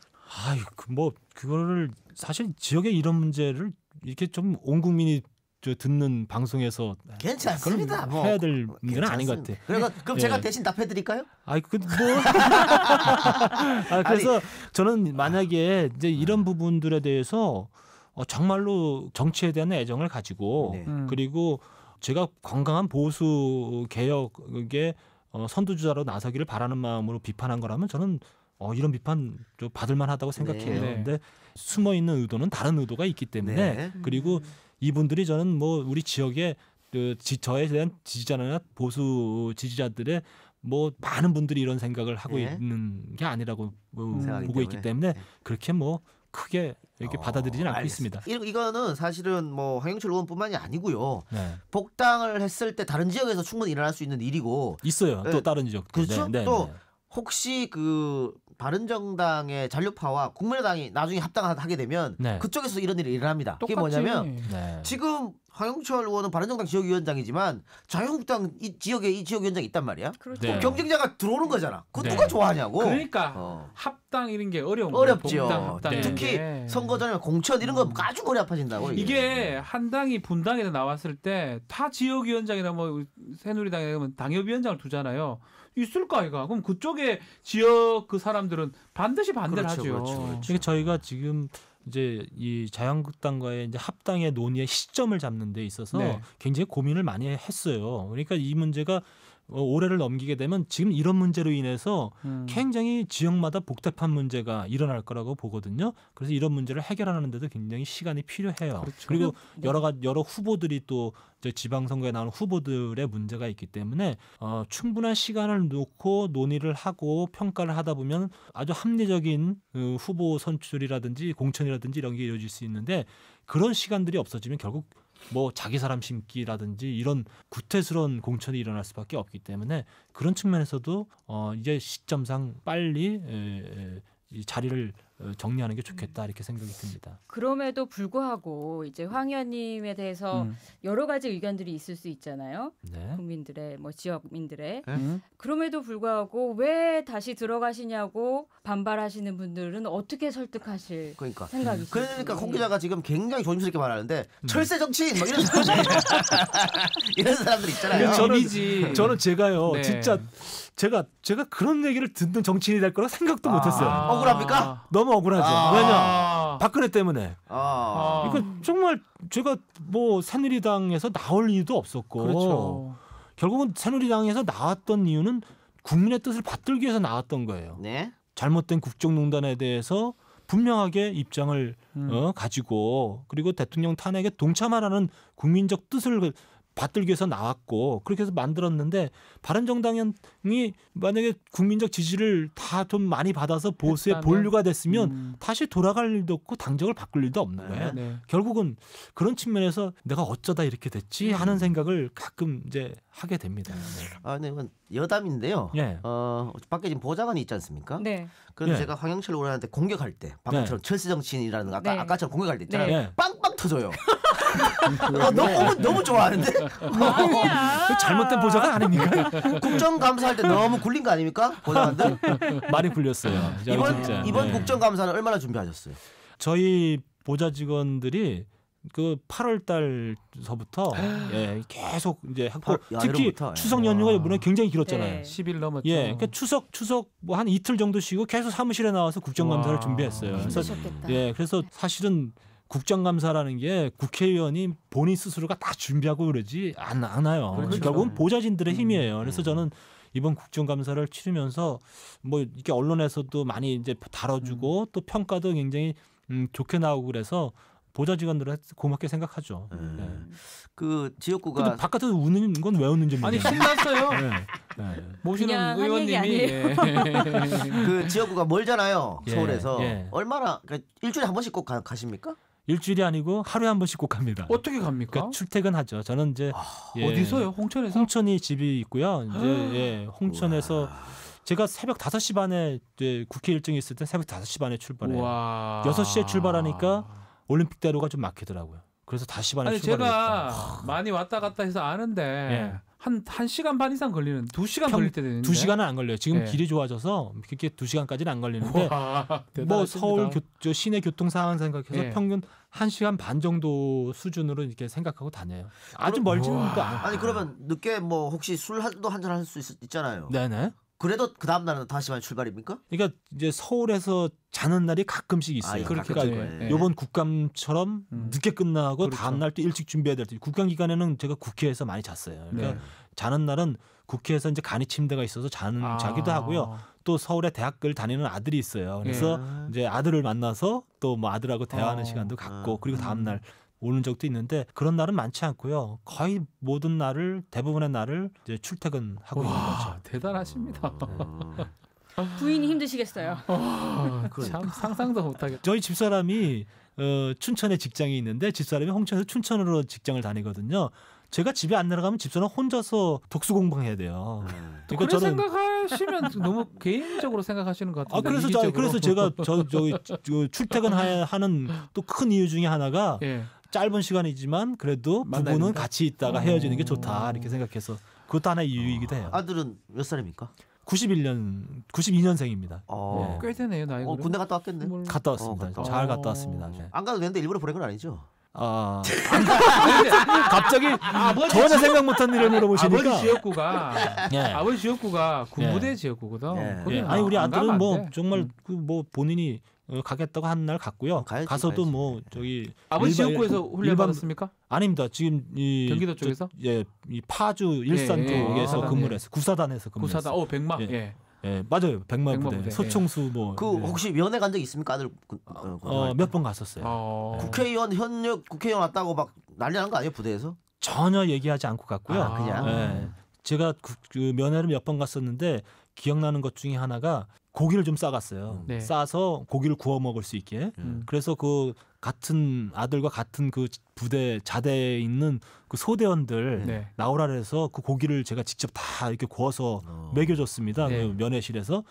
뭐 그거를 사실 지역의 이런 문제를 이렇게 좀 온 국민이 듣는 방송에서 괜찮습니다. 그걸 해야 될 문제는 아닌 것 괜찮습니다. 같아. 그럼 예. 제가 대신 답해드릴까요? 그래서 저는 만약에 이제 이런 부분들에 대해서 정말로 정치에 대한 애정을 가지고 네. 그리고 제가 건강한 보수 개혁의 선두주자로 나서기를 바라는 마음으로 비판한 거라면 저는 이런 비판 좀 받을 만하다고 생각해요. 네. 근데 숨어 있는 의도는 다른 의도가 있기 때문에 네. 그리고 이분들이 저는 뭐 우리 지역의 저에 대한 지지자나 보수 지지자들의 뭐 많은 분들이 이런 생각을 하고 네. 있는 게 아니라고 생각하기 보고 있기 때문에 네. 그렇게 뭐 크게 이렇게 받아들이지는 않고 알겠습니다. 있습니다. 이거는 사실은 뭐 황영철 의원뿐만이 아니고요. 네. 복당을 했을 때 다른 지역에서 충분히 일어날 수 있는 일이고 있어요. 네. 또 다른 지역. 그렇죠. 네, 네, 또 네. 혹시 그 바른정당의 잔류파와 국민의당이 나중에 합당하게 되면 네. 그쪽에서 이런 일이 일어납니다. 그게 똑같지. 뭐냐면 네. 지금 황영철 의원은 바른정당 지역위원장이지만 자유한국당 이 지역에 이 지역위원장이 있단 말이야. 그렇죠. 네. 그럼 경쟁자가 들어오는 거잖아. 그거 네. 누가 좋아하냐고. 그러니까 합당 이런 게 어려운 어렵죠. 거예요. 복당, 합당 네. 이런 특히 게. 선거 전에 공천 이런 거 아주 머리 아파진다고. 이게 한 당이 분당에서 나왔을 때 다 지역위원장이나 뭐 새누리당에 가면 당협위원장을 두잖아요. 있을까 이가? 그럼 그쪽에 지역 그 사람들은 반드시 반대를 그렇죠, 하죠. 그렇죠, 그렇죠. 그러니까 저희가 지금 이제 이 자유한국당과의 이제 합당의 논의의 시점을 잡는 데 있어서 네. 굉장히 고민을 많이 했어요. 그러니까 이 문제가 올해를 넘기게 되면 지금 이런 문제로 인해서 굉장히 지역마다 복잡한 문제가 일어날 거라고 보거든요. 그래서 이런 문제를 해결하는 데도 굉장히 시간이 필요해요. 그렇죠. 그리고 여러 후보들이 또 이제 지방선거에 나오는 후보들의 문제가 있기 때문에 충분한 시간을 놓고 논의를 하고 평가를 하다 보면 아주 합리적인 후보 선출이라든지 공천이라든지 이런 게 이루어질 수 있는데 그런 시간들이 없어지면 결국 뭐 자기 사람 심기라든지 이런 구태스러운 공천이 일어날 수밖에 없기 때문에 그런 측면에서도 이제 시점상 빨리 이 자리를 정리하는 게 좋겠다 이렇게 생각이 듭니다. 그럼에도 불구하고 이제 황 의원님에 대해서 여러 가지 의견들이 있을 수 있잖아요. 네. 국민들의 뭐 지역민들의 음. 그럼에도 불구하고 왜 다시 들어가시냐고 반발하시는 분들은 어떻게 설득하실 그러니까. 생각이신지. 그러니까 공 기자가 지금 굉장히 조심스럽게 말하는데 철새 정치인 막 이런 사람들 이런 사람들 있잖아요. 저는 제가요 네. 진짜 제가 그런 얘기를 듣는 정치인이 될 거라 생각도 못했어요. 억울합니까? 너무 억울하죠. 왜냐 박근혜 때문에. 그러니까 정말 제가 뭐 새누리당에서 나올 이유도 없었고 그렇죠. 결국은 새누리당에서 나왔던 이유는 국민의 뜻을 받들기 위해서 나왔던 거예요. 네. 잘못된 국정농단에 대해서 분명하게 입장을 가지고 그리고 대통령 탄핵에 동참하라는 국민적 뜻을 받들기 위해서 나왔고 그렇게 해서 만들었는데 바른정당이 만약에 국민적 지지를 다 좀 많이 받아서 보수의 했다면, 본류가 됐으면 다시 돌아갈 일도 없고 당적을 바꿀 일도 없는 거예요. 네. 결국은 그런 측면에서 내가 어쩌다 이렇게 됐지 하는 생각을 가끔 이제 하게 됩니다. 네, 이건 여담인데요. 예. 밖에 지금 보좌관이 있지 않습니까? 네. 그런데 예. 제가 황영철 의원한테 공격할 때 방금처럼 철새 정치인이라는 거 네. 아까처럼 공격할 때 있잖아요. 네. 빵빵 터져요. 너무 좋아하는데. 아니야. 잘못된 보좌관 아닙니까? 국정감사할 때 너무 굴린 거 아닙니까? 보좌관들. 많이 굴렸어요. 이번 네. 국정감사는 얼마나 준비하셨어요? 저희 보좌 직원들이 그 8월 달서부터 계속 이제 했고 특히 이름부터, 추석 연휴가 이번에 굉장히 길었잖아요. 네. 10일 넘었죠. 그러니까 추석 뭐 한 이틀 정도 쉬고 계속 사무실에 나와서 국정감사를 와. 준비했어요. 그래서 힘드셨겠다. 그래서 사실은 국정감사라는 게 국회의원이 본인 스스로가 다 준비하고 그러지 않아요. 그렇죠. 결국은 보좌진들의 힘이에요. 그래서 저는 이번 국정감사를 치르면서 뭐 이렇게 언론에서도 많이 이제 다뤄주고 또 평가도 굉장히 좋게 나오고 그래서 보좌 직원들은 고맙게 생각하죠. 네. 그 지역구가 근데 바깥에서 우는 건 왜 우는지 아니 모르겠어요. 신났어요. 네. 모시는 그냥 한 얘기 의원님이 그 지역구가 멀잖아요. 예, 서울에서 예. 얼마나 그러니까 일주일에 한 번씩 꼭 가십니까? 일주일이 아니고 하루에 한 번씩 꼭 갑니다. 어떻게 갑니까? 그러니까 출퇴근하죠. 저는 이제 어디서요? 홍천에서? 홍천이 집이 있고요. 이제 홍천에서 제가 새벽 5시 반에 이제 국회 일정이 있을 때 새벽 5시 반에 출발해요. 와. 6시에 출발하니까 올림픽대로가 좀 막히더라고요. 그래서 5시 반에 아니 출발했다. 제가 많이 왔다 갔다 해서 아는데 예. 한 1시간 반 이상 걸리는 2시간 걸릴 때도 있는데 2시간은 안 걸려요. 지금 예. 길이 좋아져서 그렇게 2시간까지는 안 걸리는데 와, 뭐 대단하십니다. 서울 저 시내 교통 상황 생각해서 예. 평균 1시간 반 정도 수준으로 이렇게 생각하고 다녀요. 아주 멀지는 또 않고. 아니 그러면 늦게 뭐 혹시 술도 한잔 할 수 있잖아요. 네네. 그래도 그 다음 날은 다시 만 출발입니까? 그러니까 이제 서울에서 자는 날이 가끔씩 있어요. 예, 그렇겠죠. 가끔씩. 예. 요번 국감처럼 늦게 끝나고 그렇죠. 다음 날 또 일찍 준비해야 될 때 국감 기간에는 제가 국회에서 많이 잤어요. 그러니까 네. 자는 날은 국회에서 이제 간이 침대가 있어서 자기도 하고요. 또 서울에 대학을 다니는 아들이 있어요. 그래서 예. 이제 아들을 만나서 또 뭐 아들하고 대화하는 어. 시간도 갖고 그리고 다음 날 오는 적도 있는데 그런 날은 많지 않고요. 거의 모든 날을 대부분의 날을 이제 출퇴근하고 있는 와, 거죠. 대단하십니다. 부인이 힘드시겠어요. 참 상상도 못하겠다. 저희 집사람이 춘천에 직장이 있는데 집사람이 홍천에서 춘천으로 직장을 다니거든요. 제가 집에 안 내려가면 집사람 혼자서 독서 공부해야 돼요. 그런 생각하시면 너무 개인적으로 생각하시는 것 같은데. 그래서 제가 저기 출퇴근하는 또 큰 이유 중에 하나가 예. 짧은 시간이지만 그래도 만나야 부부는 된다? 같이 있다가 헤어지는 게 좋다 이렇게 생각해서 그것도 하나의 이유이기도 해요. 아들은 몇 살입니까? 92년생입니다. 어. 꽤 되네요 나이. 군대 갔다 왔겠네. 갔다 왔습니다. 갔다 잘 갔다 왔습니다. 네. 안 가도 되는데 일부러 보낸 건 아니죠? 갑자기 전혀 생각 못한 일을 물어보시니까. 아버지 지역구가 예. 아버지 지역구가 군부대 예. 지역구거든. 예. 거기 예. 아니 우리 안 가면 아들은 안 뭐 돼. 정말 그 뭐 본인이 가겠다고 한 날 갔고요. 가서도 뭐 저기 아버지 일반- 지역구에서 훈련 일반- 받았습니까? 아닙니다. 지금 이 경기도 쪽에서? 이 파주 일산 예, 예. 쪽에서 구사단, 근무를 예. 했어요. 구사단에서 근무했어요. 구사다. 백마. 예. 예. 예, 맞아요. 백마부대, 백마부대, 소총수 뭐 그 혹시 면회 간 적 있습니까? 아들 몇 번 갔었어요. 국회의원 현역 국회의원 왔다고 막 난리 난 거 아니에요 부대에서? 전혀 얘기하지 않고 갔고요. 아, 그냥? 예. 제가 그 면회를 몇 번 갔었는데 기억나는 것 중에 하나가 고기를 좀 싸갔어요. 네. 싸서 고기를 구워 먹을 수 있게. 그래서 그 같은 아들과 같은 그 부대 자대에 있는 그 소대원들 네. 나오라 그래서 그 고기를 제가 직접 다 이렇게 구워서 먹여줬습니다. 네. 그 면회실에서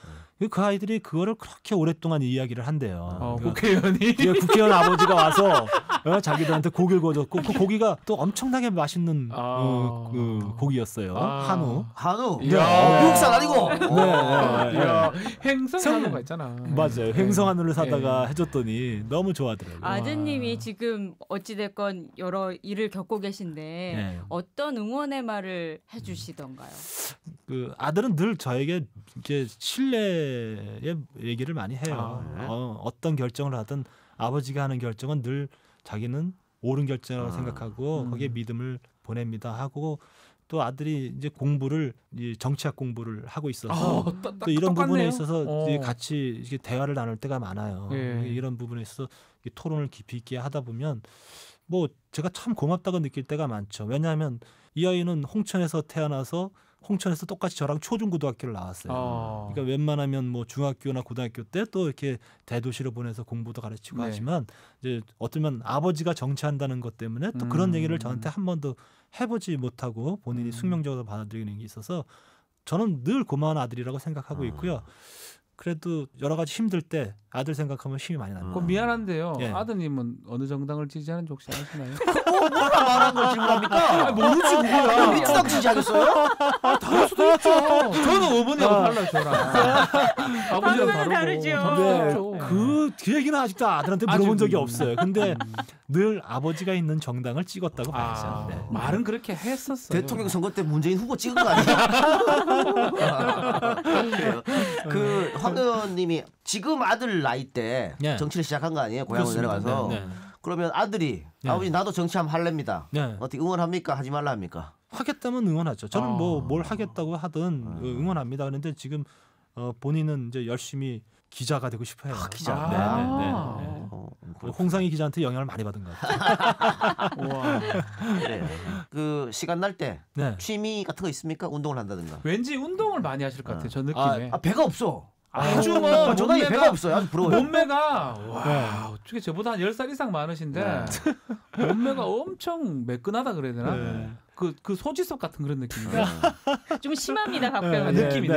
그 아이들이 그거를 그렇게 오랫동안 이야기를 한대요. 그러니까 국회의원이 국회의원 아버지가 와서 자기들한테 고기를 구워줬고 그 고기가 또 엄청나게 맛있는 그 고기였어요. 한우. 이야. 미국산 아니고. 이야, 횡성 한우가 있잖아. 맞아요. 횡성 한우를 사다가 예. 해줬더니 너무 좋아하더라고요. 아드님이 지금 어찌됐건 여러 일을 겪고 계신데 네. 어떤 응원의 말을 해주시던가요? 그 아들은 늘 저에게 이렇게 신뢰의 얘기를 많이 해요. 어떤 결정을 하든 아버지가 하는 결정은 늘 자기는 옳은 결정이라고 생각하고 거기에 믿음을 보냅니다 하고 또 아들이 이제 공부를 이제 정치학 공부를 하고 있어서 또 이런 부분에 있어서 이제 같이 이렇게 대화를 나눌 때가 많아요. 예. 이런 부분에 있어서 토론을 깊이 있게 하다 보면 뭐 제가 참 고맙다고 느낄 때가 많죠. 왜냐하면 이 아이는 홍천에서 태어나서 홍천에서 똑같이 저랑 초중고등학교를 나왔어요. 그러니까 웬만하면 뭐 중학교나 고등학교 때 또 이렇게 대도시로 보내서 공부도 가르치고 네. 하지만 이제 어쩌면 아버지가 정치한다는 것 때문에 또 그런 얘기를 저한테 한 번도 해보지 못하고 본인이 숙명적으로 받아들이는 게 있어서 저는 늘 고마운 아들이라고 생각하고 있고요. 그래도 여러 가지 힘들 때 아들 생각하면 힘이 많이 납니다. 그럼 미안한데요. 예. 아드님은 어느 정당을 지지하는지 혹시 아시나요? 뭐라 말한 걸 질문합니까? 모르지 그거야. 민주당 지지하겠어요? 다를 수도 있죠. 저는 어머니하고 달라요, 저랑. 아버지랑 방송은 다르죠. 다르죠. 그 얘기는 아직도 아들한테 물어본 아직 적이 없어요. 근데 늘 아버지가 있는 정당을 찍었다고 봐야죠. 네. 말은 그렇게 했었어요. 대통령 선거 때 문재인 후보 찍은 거 아니에요? 그래요. 그 황 의원님이 지금 아들 나이 때 네. 정치를 시작한 거 아니에요? 고향으로 그렇습니다. 내려가서. 네, 네. 그러면 아들이 네. 아버지 나도 정치하면 할랍니다. 네. 어떻게 응원합니까? 하지 말라 합니까? 하겠다면 응원하죠. 저는 뭐 아. 뭘 하겠다고 하든 응원합니다. 그런데 지금 본인은 이제 열심히 기자가 되고 싶어요. 기자. 아. 네, 네, 네. 어, 홍상희 기자한테 영향을 많이 받은 것 같아요. 와. 그래요. 그 시간 날 때 네. 취미 같은 거 있습니까? 운동을 한다든가. 왠지 운동을 많이 하실 것 같아요. 저 느낌에. 아 배가 없어. 아주 뭐 저 나이 배가 없어요. 아주 부러워요. 몸매가 와 네. 어떻게 저보다 한 10살 이상 많으신데 네. 몸매가 엄청 매끈하다 그래야 되나? 네. 그 소지섭 같은 그런 느낌이에요. 좀 심합니다 아, 가끔. 네. 느낌이.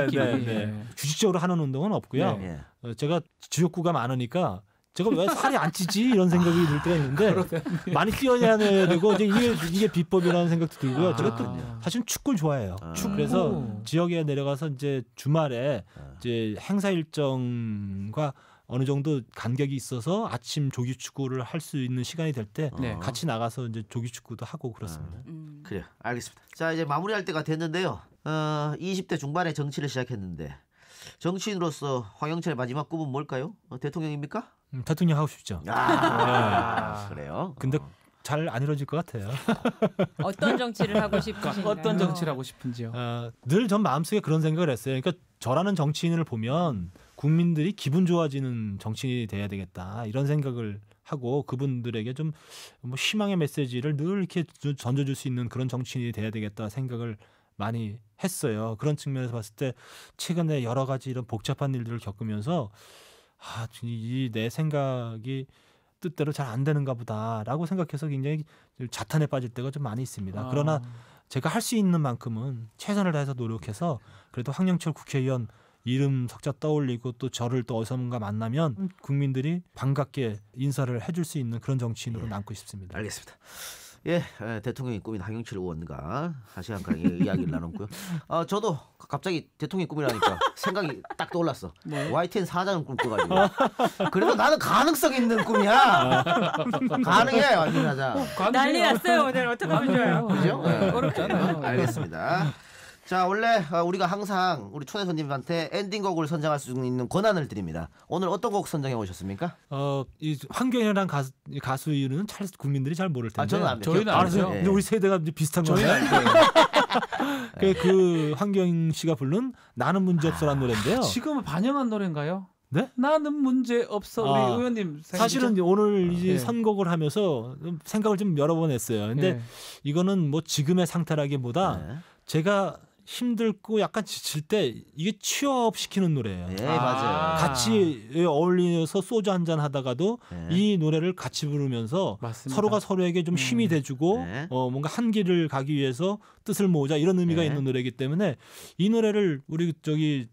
주식적으로 하는 운동은 없고요. 예. 제가 지역구가 많으니까 제가 왜 살이 안 찌지 이런 생각이 들 때가 있는데 많이 뛰어야 되고 이제 이게 비법이라는 생각도 들고요. 제가 또 그렇군요. 사실은 축구를 좋아해요. 축구. 그래서 지역에 내려가서 이제 주말에 이제 행사 일정과 어느 정도 간격이 있어서 아침 조기 축구를 할 수 있는 시간이 될 때 네. 같이 나가서 이제 조기 축구도 하고 그렇습니다. 그래요. 알겠습니다. 자 이제 마무리할 때가 됐는데요. 20대 중반에 정치를 시작했는데 정치인으로서 황영철의 마지막 꿈은 뭘까요? 대통령입니까? 대통령 하고 싶죠. 그래요. 근데 잘 안 이루어질 것 같아요. 어떤 정치를 하고 싶으신가요? 어떤 정치를 하고 싶은지요? 늘 전 마음속에 그런 생각을 했어요. 그러니까 저라는 정치인을 보면 국민들이 기분 좋아지는 정치인이 돼야 되겠다 이런 생각을 하고 그분들에게 좀 뭐 희망의 메시지를 늘 이렇게 던져줄 수 있는 그런 정치인이 돼야 되겠다 생각을 많이 했어요. 그런 측면에서 봤을 때 최근에 여러 가지 이런 복잡한 일들을 겪으면서 이 내 생각이 뜻대로 잘 안 되는가 보다라고 생각해서 굉장히 자탄에 빠질 때가 좀 많이 있습니다. 그러나 제가 할 수 있는 만큼은 최선을 다해서 노력해서 그래도 황영철 국회의원 이름 석자 떠올리고 또 저를 또 어디선가 만나면 국민들이 반갑게 인사를 해줄 수 있는 그런 정치인으로 남고 싶습니다. 알겠습니다. 예, 대통령의 꿈인 황영철 의원과 1시간가량 이야기를 나눴고요. 저도 갑자기 대통령의 꿈이라니까 생각이 딱 떠올랐어. YTN 사장을 꿈꿔가지고. 그래도 나는 가능성 있는 꿈이야. 가능해 YTN 사장. 난리 났어요 오늘. 어떡하면 좋아요. 그죠? 네. 어렵잖아요. 알겠습니다. 자 원래 우리가 항상 우리 초대 손님한테 엔딩곡을 선정할 수 있는 권한을 드립니다. 오늘 어떤 곡 선정해 오셨습니까? 이 황교안이라는 가수 이유는 국민들이 잘 모를 텐데. 저는 안 저희는 알아서 알죠. 근데 우리 세대가 이제 비슷한 저희는 거예요. 알죠. 그 황교안 씨가 부른 나는 문제 없어라는 노래인데요. 지금 반영한 노래인가요? 네? 나는 문제 없어. 우리 의원님 사실은 이제 오늘 이제 네. 선곡을 하면서 생각을 좀 여러 번 했어요. 근데 네. 이거는 뭐 지금의 상태라기보다 네. 제가 힘들고 약간 지칠 때 이게 취업시키는 노래예요. 네 맞아요. 같이 어울려서 소주 한잔 하다가도 네. 이 노래를 같이 부르면서 맞습니다. 서로가 서로에게 좀 힘이 돼주고 네. 뭔가 한 길을 가기 위해서 뜻을 모으자 이런 의미가 네. 있는 노래이기 때문에 이 노래를 우리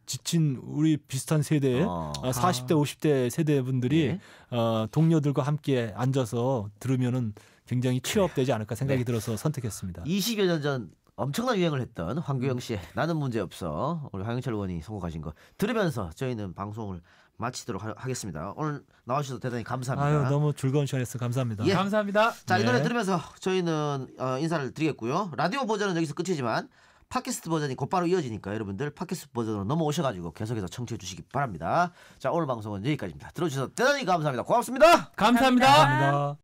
지친 우리 비슷한 세대 40대 50대 세대분들이 네. 동료들과 함께 앉아서 들으면은 굉장히 취업되지 않을까 생각이 네. 들어서 선택했습니다. 20여 년 전 엄청난 유행을 했던 황교영 씨의 나는 문제 없어 우리 황영철 의원이 선곡하신 거 들으면서 저희는 방송을 마치도록 하겠습니다. 오늘 나와주셔서 대단히 감사합니다. 아유 너무 즐거운 시간이었어요. 감사합니다. 예. 감사합니다. 자, 이 노래 네. 들으면서 저희는 인사를 드리겠고요. 라디오 버전은 여기서 끝이지만 팟캐스트 버전이 곧바로 이어지니까 여러분들 팟캐스트 버전으로 넘어오셔가지고 계속해서 청취해 주시기 바랍니다. 자, 오늘 방송은 여기까지입니다. 들어주셔서 대단히 감사합니다. 고맙습니다. 감사합니다. 감사합니다.